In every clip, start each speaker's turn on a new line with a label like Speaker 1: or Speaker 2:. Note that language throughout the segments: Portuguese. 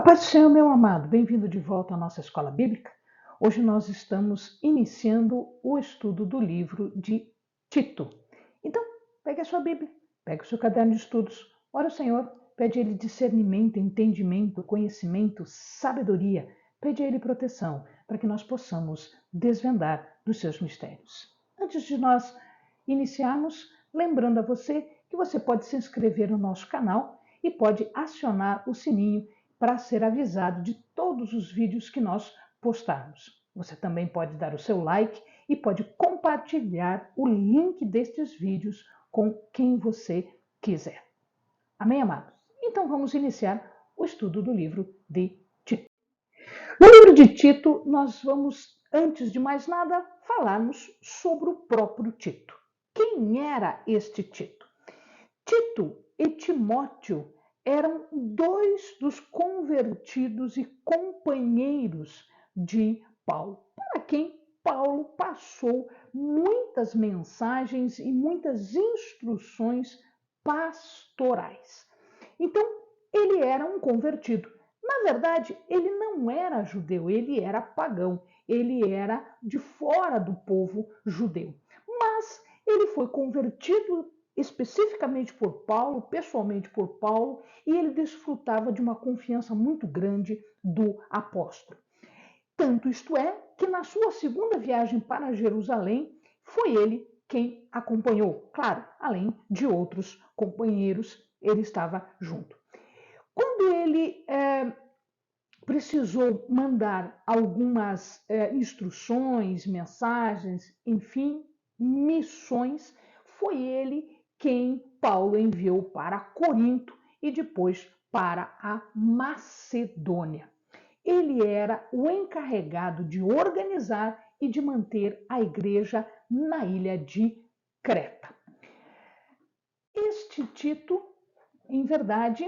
Speaker 1: paz do Senhor, meu amado, bem-vindo de volta à nossa escola bíblica. Hoje nós estamos iniciando o estudo do livro de Tito. Então, pegue a sua Bíblia, pegue o seu caderno de estudos, ora ao Senhor, pede a Ele discernimento, entendimento, conhecimento, sabedoria, pede a Ele proteção, para que nós possamos desvendar dos seus mistérios. Antes de nós iniciarmos, lembrando a você que você pode se inscrever no nosso canal e pode acionar o sininho para ser avisado de todos os vídeos que nós postarmos. Você também pode dar o seu like e pode compartilhar o link destes vídeos com quem você quiser. Amém, amados? Então vamos iniciar o estudo do livro de Tito. No livro de Tito, nós vamos, antes de mais nada, falarmos sobre o próprio Tito. Quem era este Tito? Tito e Timóteo eram dois dos convertidos e companheiros de Paulo, para quem Paulo passou muitas mensagens e muitas instruções pastorais. Então, ele era um convertido. Na verdade, ele não era judeu, ele era pagão, ele era de fora do povo judeu. Mas ele foi convertido especificamente por Paulo, pessoalmente por Paulo, e ele desfrutava de uma confiança muito grande do apóstolo. Tanto isto é que na sua segunda viagem para Jerusalém, foi ele quem acompanhou. Claro, além de outros companheiros, ele estava junto. Quando ele precisou mandar algumas instruções, mensagens, enfim, missões, foi ele quem Paulo enviou para Corinto e depois para a Macedônia. Ele era o encarregado de organizar e de manter a igreja na ilha de Creta. Este Tito, em verdade,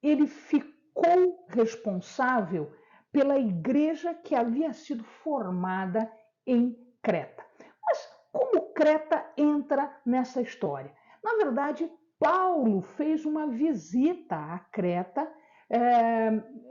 Speaker 1: ele ficou responsável pela igreja que havia sido formada em Creta. Mas como Creta entra nessa história? Na verdade, Paulo fez uma visita a Creta,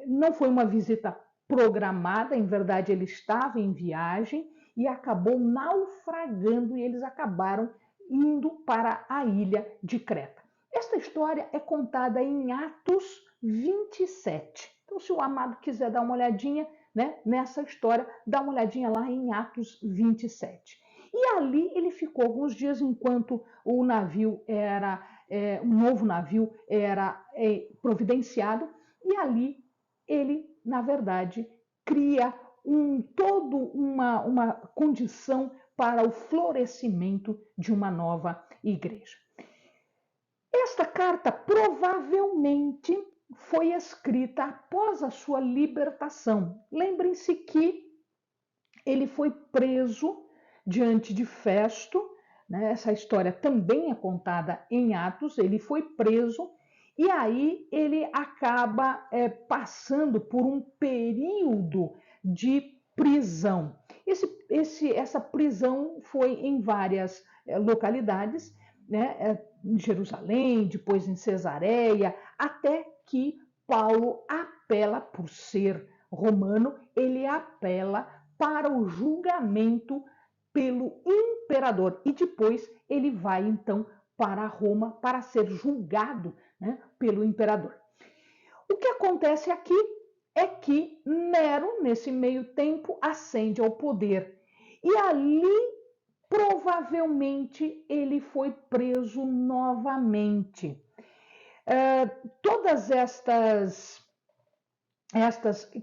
Speaker 1: não foi uma visita programada, em verdade ele estava em viagem e acabou naufragando e eles acabaram indo para a ilha de Creta. Esta história é contada em Atos 27. Então, se o amado quiser dar uma olhadinha, né, nessa história, dá uma olhadinha lá em Atos 27. E ali ele ficou alguns dias enquanto o navio era, um novo navio era providenciado, e ali ele, na verdade, cria toda uma condição para o florescimento de uma nova igreja. Esta carta provavelmente foi escrita após a sua libertação. Lembrem-se que ele foi preso diante de Festo, né? Essa história também é contada em Atos. Ele foi preso e aí ele acaba passando por um período de prisão. Essa prisão foi em várias localidades, né? Em Jerusalém, depois em Cesareia, até que Paulo apela, por ser romano, ele apela para o julgamento pelo imperador e depois ele vai então para Roma para ser julgado, né, pelo imperador. O que acontece aqui é que Nero, nesse meio tempo, ascende ao poder e ali provavelmente ele foi preso novamente. Todas estas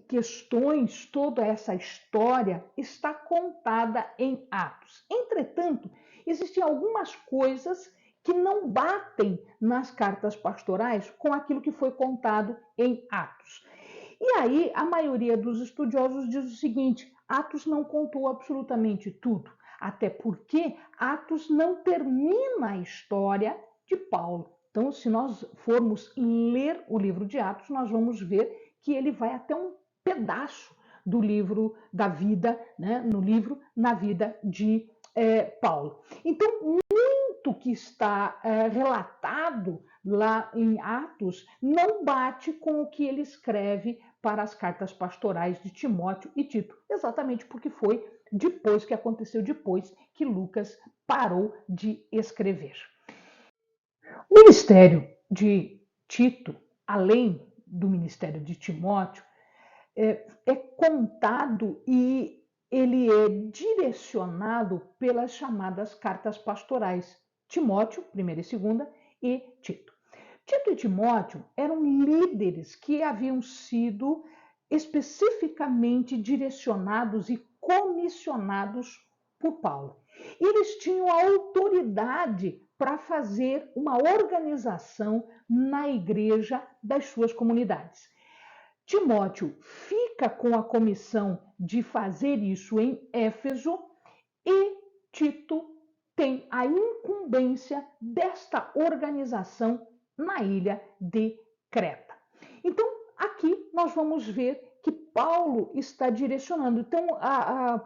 Speaker 1: questões, toda essa história está contada em Atos. Entretanto, existem algumas coisas que não batem nas cartas pastorais com aquilo que foi contado em Atos. E aí, a maioria dos estudiosos diz o seguinte: Atos não contou absolutamente tudo, até porque Atos não termina a história de Paulo. Então, se nós formos ler o livro de Atos, nós vamos ver que ele vai até um pedaço do livro da vida, né, no livro Na Vida de Paulo. Então, muito que está relatado lá em Atos não bate com o que ele escreve para as cartas pastorais de Timóteo e Tito, exatamente porque foi depois que aconteceu depois que Lucas parou de escrever. O ministério de Tito, além do ministério de Timóteo, é contado e ele é direcionado pelas chamadas cartas pastorais, Timóteo, primeira e segunda, e Tito. Tito e Timóteo eram líderes que haviam sido especificamente direcionados e comissionados por Paulo. E eles tinham a autoridade para fazer uma organização na igreja das suas comunidades. Timóteo fica com a comissão de fazer isso em Éfeso e Tito tem a incumbência desta organização na ilha de Creta. Então, aqui nós vamos ver que Paulo está direcionando. Então, a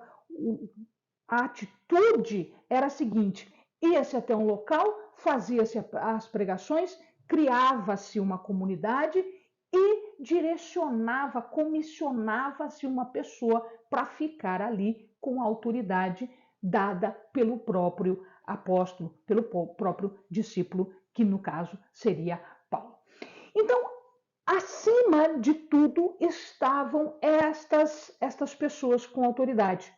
Speaker 1: atitude era a seguinte: ia-se até um local, fazia-se as pregações, criava-se uma comunidade e direcionava, comissionava-se uma pessoa para ficar ali com a autoridade dada pelo próprio apóstolo, pelo próprio discípulo, que no caso seria Paulo. Então, acima de tudo estavam estas pessoas com autoridade.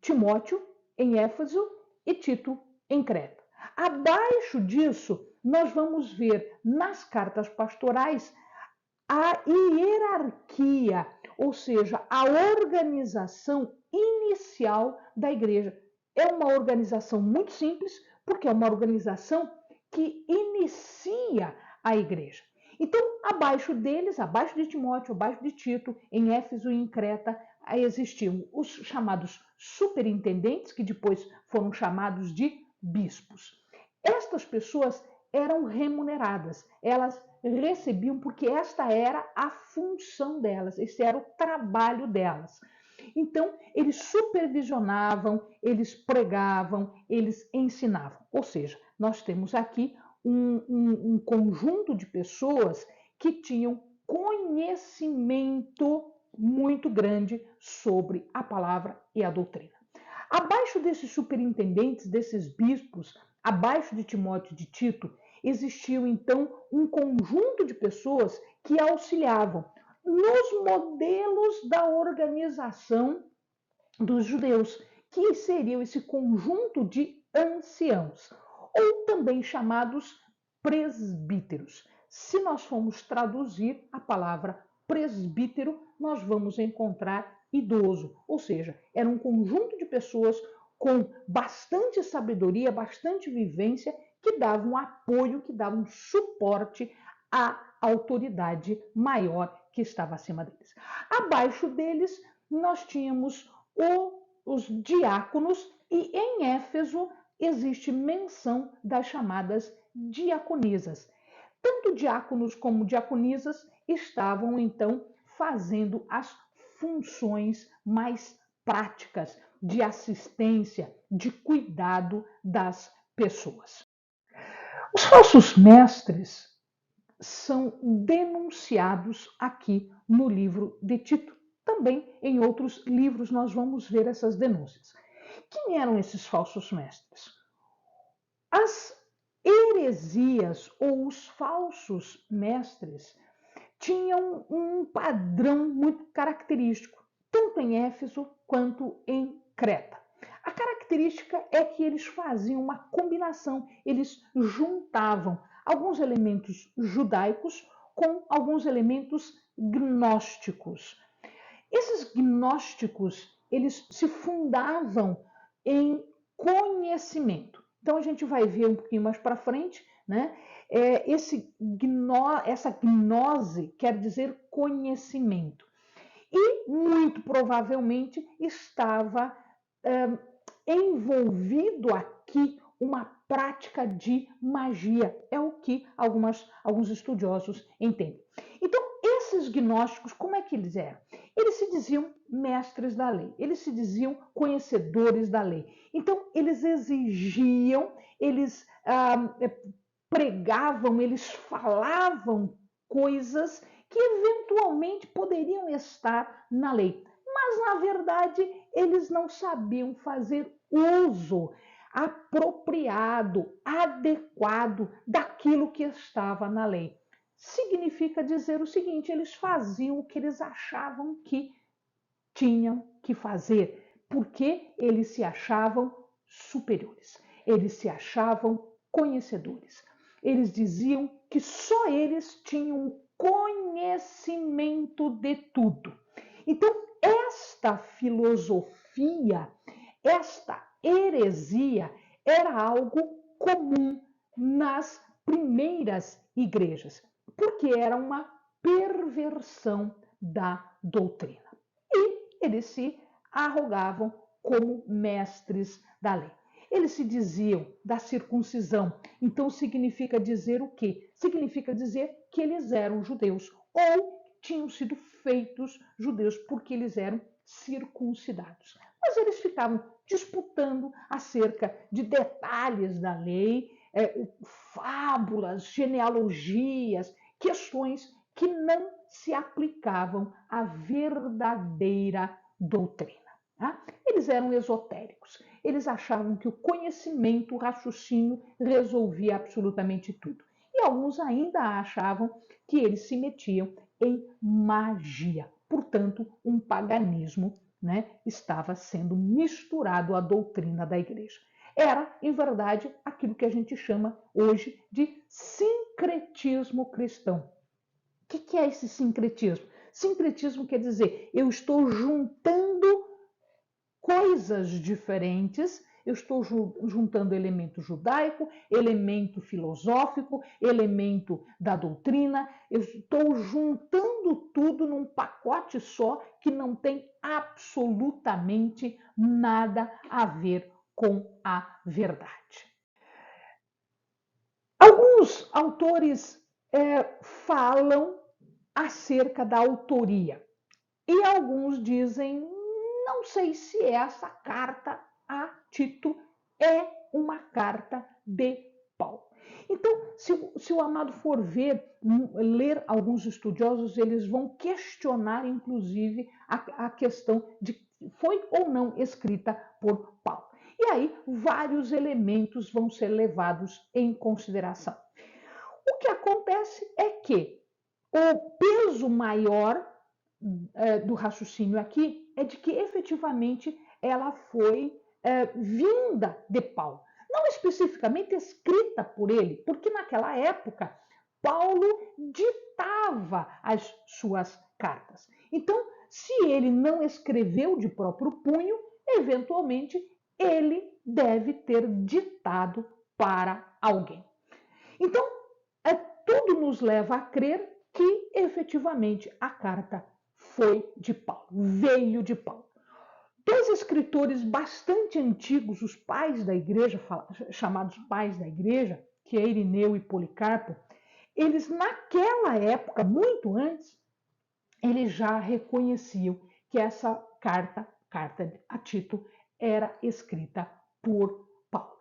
Speaker 1: Timóteo em Éfeso e Tito em Creta. Abaixo disso, nós vamos ver nas cartas pastorais a hierarquia, ou seja, a organização inicial da igreja. É uma organização muito simples, porque é uma organização que inicia a igreja. Então, abaixo deles, abaixo de Timóteo, abaixo de Tito, em Éfeso e em Creta, existiam os chamados superintendentes, que depois foram chamados de bispos. Estas pessoas eram remuneradas, elas recebiam porque esta era a função delas, esse era o trabalho delas. Então, eles supervisionavam, eles pregavam, eles ensinavam. Ou seja, nós temos aqui um conjunto de pessoas que tinham conhecimento muito grande sobre a palavra e a doutrina. Abaixo desses superintendentes, desses bispos, abaixo de Timóteo e de Tito, existiu então um conjunto de pessoas que auxiliavam nos modelos da organização dos judeus, que seriam esse conjunto de anciãos, ou também chamados presbíteros. Se nós formos traduzir a palavra presbítero, nós vamos encontrar idoso, ou seja, era um conjunto de pessoas com bastante sabedoria, bastante vivência, que davam apoio, que davam suporte à autoridade maior que estava acima deles. Abaixo deles, nós tínhamos os diáconos, e em Éfeso existe menção das chamadas diaconisas. Tanto diáconos como diaconisas estavam então fazendo as funções mais práticas de assistência, de cuidado das pessoas. Os falsos mestres são denunciados aqui no livro de Tito. Também em outros livros nós vamos ver essas denúncias. Quem eram esses falsos mestres? As heresias ou os falsos mestres tinham um padrão muito característico, tanto em Éfeso quanto em Creta. A característica é que eles faziam uma combinação, eles juntavam alguns elementos judaicos com alguns elementos gnósticos. Esses gnósticos, eles se fundavam em conhecimento. Então a gente vai ver um pouquinho mais para frente, né? Essa gnose quer dizer conhecimento. E muito provavelmente estava envolvido aqui uma prática de magia. É o que alguns estudiosos entendem. Então, esses gnósticos, como é que eles eram? Eles se diziam mestres da lei, eles se diziam conhecedores da lei. Então, eles exigiam, eles pregavam, eles falavam coisas que eventualmente poderiam estar na lei. Mas, na verdade, eles não sabiam fazer uso apropriado, adequado daquilo que estava na lei. Significa dizer o seguinte: eles faziam o que eles achavam que tinham que fazer, porque eles se achavam superiores, eles se achavam conhecedores. Eles diziam que só eles tinham conhecimento de tudo. Então, esta filosofia, esta heresia era algo comum nas primeiras igrejas, porque era uma perversão da doutrina. E eles se arrogavam como mestres da lei. Eles se diziam da circuncisão. Então significa dizer o quê? Significa dizer que eles eram judeus ou tinham sido feitos judeus porque eles eram circuncidados. Mas eles ficavam disputando acerca de detalhes da lei, fábulas, genealogias, questões que não se aplicavam à verdadeira doutrina. Tá? Eles eram esotéricos. Eles achavam que o conhecimento, o raciocínio resolvia absolutamente tudo. E alguns ainda achavam que eles se metiam em magia. Portanto, um paganismo, né, estava sendo misturado à doutrina da igreja. Era, em verdade, aquilo que a gente chama hoje de sincretismo cristão. O que é esse sincretismo? Sincretismo quer dizer, eu estou juntando coisas diferentes, eu estou juntando elemento judaico, elemento filosófico, elemento da doutrina, eu estou juntando tudo num pacote só que não tem absolutamente nada a ver com a verdade. Alguns autores falam acerca da autoria e alguns dizem: não sei se essa carta a Tito é uma carta de Paulo. Então, se o amado for ler alguns estudiosos, eles vão questionar, inclusive, a questão de foi ou não escrita por Paulo. E aí, vários elementos vão ser levados em consideração. O que acontece é que o peso maior do raciocínio aqui é de que efetivamente ela foi vinda de Paulo. Não especificamente escrita por ele, porque naquela época Paulo ditava as suas cartas. Então, se ele não escreveu de próprio punho, eventualmente ele deve ter ditado para alguém. Então, tudo nos leva a crer que efetivamente a carta foi de Paulo, veio de Paulo. Dois escritores bastante antigos, os pais da igreja, chamados pais da igreja, que é Irineu e Policarpo, eles naquela época, muito antes, eles já reconheciam que essa carta a Tito, era escrita por Paulo.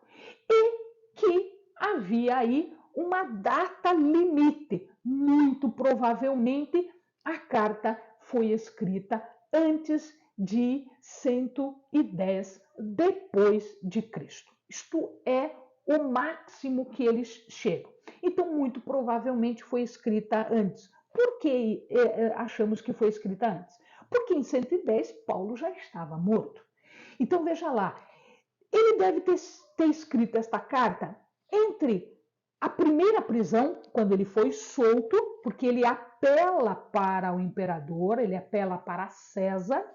Speaker 1: E que havia aí uma data limite. Muito provavelmente a carta foi escrita antes de 110 depois de Cristo. Isto é o máximo que eles chegam. Então, muito provavelmente foi escrita antes. Por que achamos que foi escrita antes? Porque em 110 Paulo já estava morto. Então, veja lá, ele deve ter escrito esta carta entre a primeira prisão, quando ele foi solto, porque ele apela para o imperador, ele apela para César,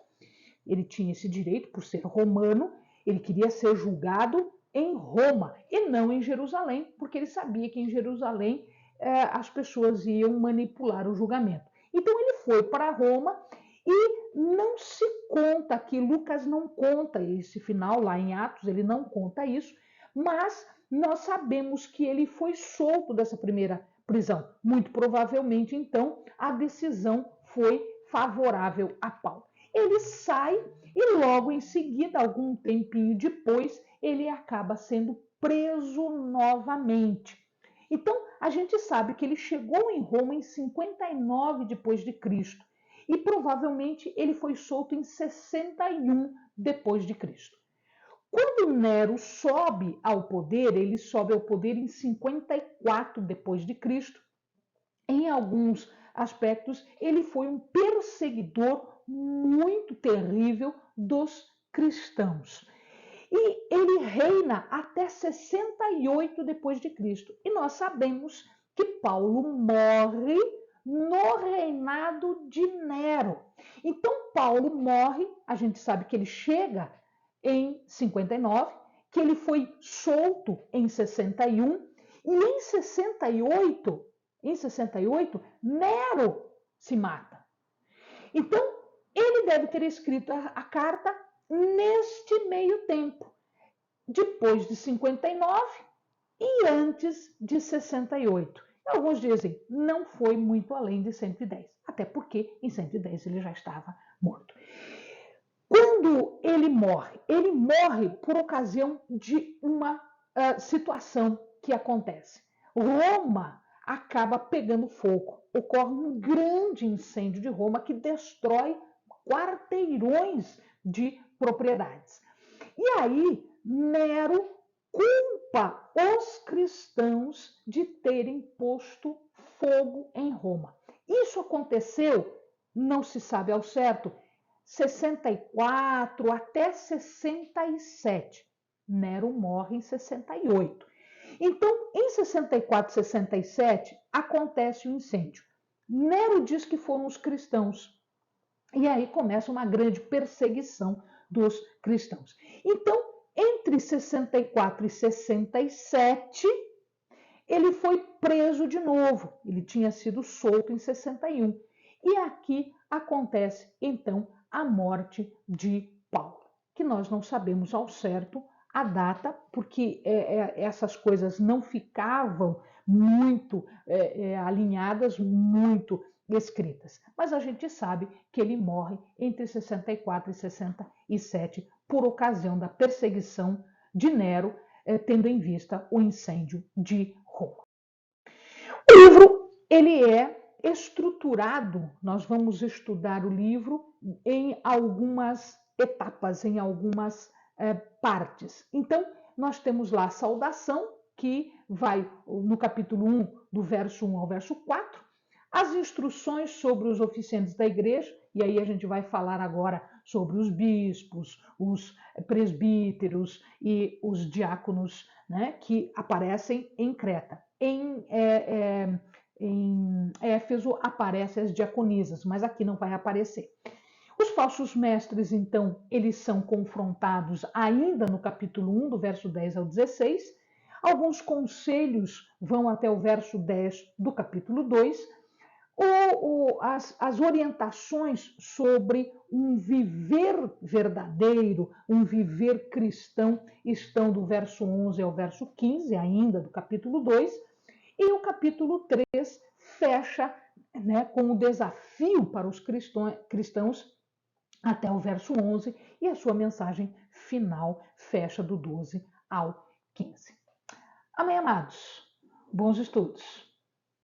Speaker 1: ele tinha esse direito por ser romano, ele queria ser julgado em Roma e não em Jerusalém, porque ele sabia que em Jerusalém as pessoas iam manipular o julgamento. Então ele foi para Roma e não se conta aqui, Lucas não conta esse final lá em Atos, ele não conta isso, mas nós sabemos que ele foi solto dessa primeira prisão. Muito provavelmente, então, a decisão foi favorável a Paulo. Ele sai e logo em seguida, algum tempinho depois, ele acaba sendo preso novamente. Então, a gente sabe que ele chegou em Roma em 59 depois de Cristo e provavelmente ele foi solto em 61 depois de Cristo. Quando Nero sobe ao poder, ele sobe ao poder em 54 depois de Cristo. Em alguns aspectos, ele foi um perseguidor muito terrível dos cristãos. E ele reina até 68 depois de Cristo. E nós sabemos que Paulo morre no reinado de Nero. Então Paulo morre, a gente sabe que ele chega em 59, que ele foi solto em 61 e em 68 Nero se mata. Então ele deve ter escrito a carta neste meio tempo, depois de 59 e antes de 68. Alguns dizem, não foi muito além de 110, até porque em 110 ele já estava morto. Quando ele morre por ocasião de uma situação que acontece. Roma acaba pegando fogo, ocorre um grande incêndio de Roma que destrói quarteirões de propriedades. E aí, Nero culpa os cristãos de terem posto fogo em Roma. Isso aconteceu, não se sabe ao certo, 64 até 67. Nero morre em 68. Então, em 64 e 67, acontece o incêndio. Nero diz que foram os cristãos. E aí começa uma grande perseguição dos cristãos. Então, entre 64 e 67, ele foi preso de novo. Ele tinha sido solto em 61. E aqui acontece, então, a morte de Paulo, que nós não sabemos ao certo a data, porque essas coisas não ficavam muito alinhadas, muito escritas. Mas a gente sabe que ele morre entre 64 e 67 por ocasião da perseguição de Nero, tendo em vista o incêndio de Roma. O livro ele é estruturado, nós vamos estudar o livro em algumas etapas, em algumas partes. Então, nós temos lá a saudação, que vai no capítulo 1, do verso 1 ao verso 4, as instruções sobre os oficiantes da igreja, e aí a gente vai falar agora sobre os bispos, os presbíteros e os diáconos, né, que aparecem em Creta. Em Éfeso aparecem as diaconisas, mas aqui não vai aparecer. Os falsos mestres, então, eles são confrontados ainda no capítulo 1, do verso 10 ao 16. Alguns conselhos vão até o verso 10 do capítulo 2. As orientações sobre um viver verdadeiro, um viver cristão, estão do verso 11 ao verso 15, ainda do capítulo 2. E o capítulo 3 fecha, né, com o desafio para os cristãos até o verso 11, e a sua mensagem final fecha do 12 ao 15. Amém, amados? Bons estudos!